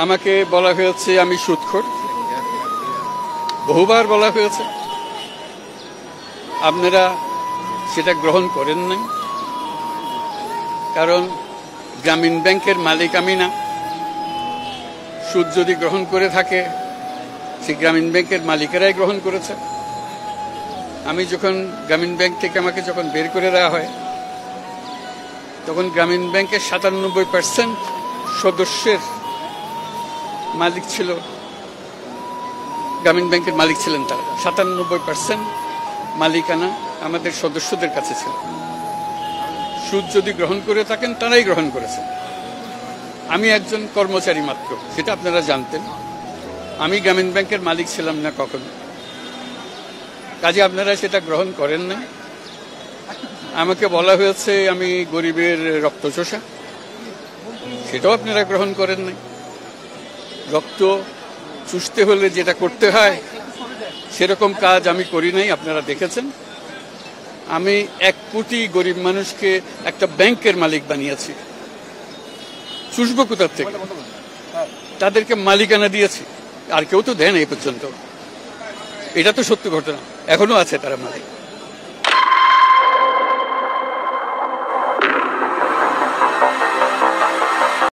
আমাকে বলা হয়েছে আমি সুদখোর, বহুবার বলা হয়েছে, আপনারা সেটা গ্রহণ করেন নাই। কারণ গ্রামীণ ব্যাংকের মালিক আমি না। সুদ যদি গ্রহণ করে থাকে সে গ্রামীণ ব্যাংকের মালিকেরাই গ্রহণ করেছে। আমি যখন গ্রামীণ ব্যাংক থেকে আমাকে যখন বের করে দেওয়া হয় তখন গ্রামীণ ব্যাংকের ৯৭% সদস্যের মালিক ছিল, গ্রামীণ ব্যাংকের মালিক ছিলেন তারা। ৯৭% মালিকানা আমাদের সদস্যদের কাছে ছিল। সুদ যদি গ্রহণ করে থাকেন তারাই গ্রহণ করেছেন। আমি একজন কর্মচারী মাত্র, সেটা আপনারা জানতেন। আমি গ্রামীণ ব্যাংকের মালিক ছিলাম না কখনো। কাজে আপনারা সেটা গ্রহণ করেন না। আমাকে বলা হয়েছে আমি গরিবের রক্তচোষা, সেটাও আপনারা গ্রহণ করেন নাই। রক্ত চুষতে হলে যেটা করতে হয় সেরকম কাজ আমি করি নাই, আপনারা দেখেছেন। আমি ১ কোটি গরিব মানুষকে একটা ব্যাংকের মালিক বানিয়েছি। চুষবো কোথার থেকে? তাদেরকে মালিকানা দিয়েছি, আর কেউ তো দেন এই পর্যন্ত। এটা তো সত্য ঘটনা, এখনো আছে তারা মালিক।